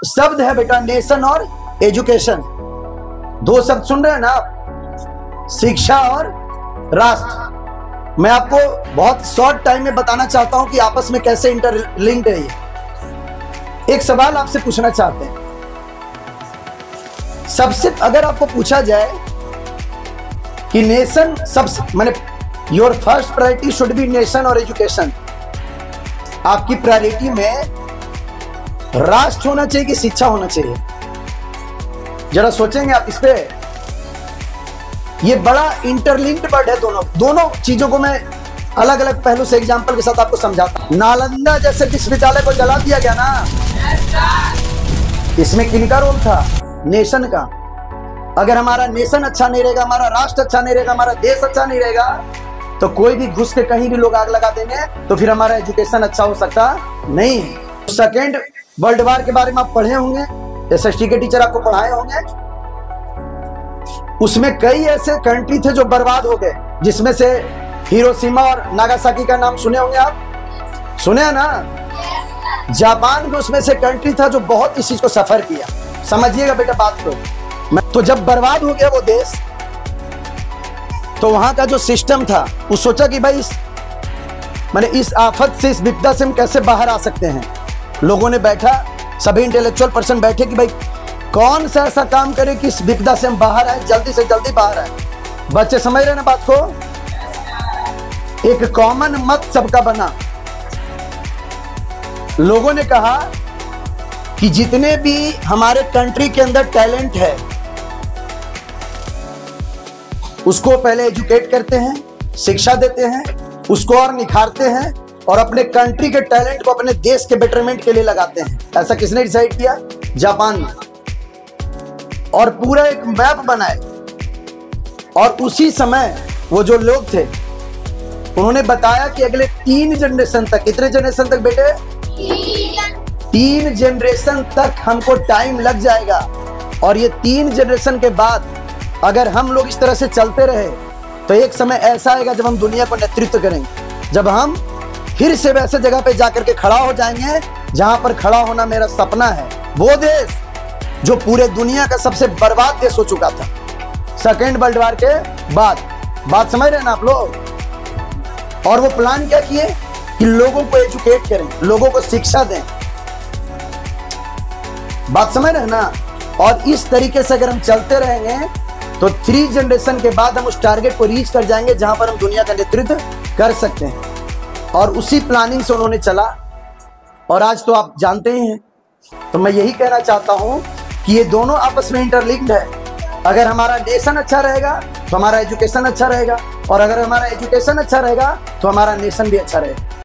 शब्द है बेटा नेशन और एजुकेशन। दो शब्द सुन रहे हैं ना आप, शिक्षा और राष्ट्र। मैं आपको बहुत शॉर्ट टाइम में बताना चाहता हूं कि आपस में कैसे इंटरलिंक्ड है ये। एक सवाल आपसे पूछना चाहते हैं, सबसे अगर आपको पूछा जाए कि नेशन सबसे माने your first priority should be nation और एजुकेशन, आपकी प्रायोरिटी में राष्ट्र होना चाहिए कि शिक्षा होना चाहिए? जरा सोचेंगे आप इस पे। ये बड़ा इंटरलिंक्ड वर्ड है, दोनों चीजों को मैं अलग अलग पहलू से एग्जांपल के साथ आपको समझाता हूं। नालंदा जैसे विश्वविद्यालय को जला दिया गया ना, इसमें किनका रोल था? नेशन का। अगर हमारा नेशन अच्छा नहीं रहेगा, हमारा राष्ट्र अच्छा नहीं रहेगा, हमारा देश अच्छा नहीं रहेगा, तो कोई भी घुस के कहीं भी लोग आग लगा देंगे, तो फिर हमारा एजुकेशन अच्छा हो सकता नहीं। सेकेंड वर्ल्ड वॉर के बारे में आप पढ़े होंगे, एसएसटी के टीचर आपको पढ़ाए होंगे। उसमें कई ऐसे कंट्री थे जो बर्बाद हो गए, जिसमें से हिरोशिमा और नागासाकी का नाम सुने होंगे आप, सुने हैं ना? जापान भी उसमें से कंट्री था जो बहुत इस चीज को सफर किया। समझिएगा बेटा बात को। तो जब बर्बाद हो गया वो देश, तो वहां का जो सिस्टम था वो सोचा कि भाई इस आफत से, इस विपदा से हम कैसे बाहर आ सकते हैं। लोगों ने बैठा, सभी इंटेलेक्चुअल पर्सन बैठे कि भाई कौन सा ऐसा काम करे कि इस विपदा से हम बाहर आए, जल्दी से जल्दी बाहर आए। बच्चे समझ रहे ना बात को? एक कॉमन मत सबका बना। लोगों ने कहा कि जितने भी हमारे कंट्री के अंदर टैलेंट है उसको पहले एजुकेट करते हैं, शिक्षा देते हैं, उसको और निखारते हैं और अपने कंट्री के टैलेंट को अपने देश के बेटरमेंट के लिए लगाते हैं। ऐसा किसने डिसाइड किया? जापान ने। और पूरा एक मैप बनाए। और उसी समय वो जो लोग थे उन्होंने बताया कि अगले 3 जनरेशन तक, कितने जनरेशन तक बेटे? 3 जनरेशन तक हमको टाइम लग जाएगा। और ये 3 जनरेशन के बाद अगर हम लोग इस तरह से चलते रहे तो एक समय ऐसा आएगा जब हम दुनिया को नेतृत्व करेंगे, जब हम फिर से वैसे जगह पे जाकर के खड़ा हो जाएंगे जहां पर खड़ा होना मेरा सपना है। वो देश जो पूरे दुनिया का सबसे बर्बाद देश हो चुका था सेकेंड वर्ल्ड वॉर के बाद। बात समझ रहे हैं ना आप लोग? और वो प्लान क्या किए कि लोगों को एजुकेट करें, लोगों को शिक्षा दें। बात समझ रहे हैं ना? और इस तरीके से अगर हम चलते रहेंगे तो 3 जनरेशन के बाद हम उस टारगेट को रीच कर जाएंगे जहां पर हम दुनिया का नेतृत्व कर सकते हैं। और उसी प्लानिंग से उन्होंने चला और आज तो आप जानते ही हैं। तो मैं यही कहना चाहता हूं कि ये दोनों आपस में इंटरलिंक्ड है। अगर हमारा नेशन अच्छा रहेगा तो हमारा एजुकेशन अच्छा रहेगा, और अगर हमारा एजुकेशन अच्छा रहेगा तो हमारा नेशन भी अच्छा रहेगा।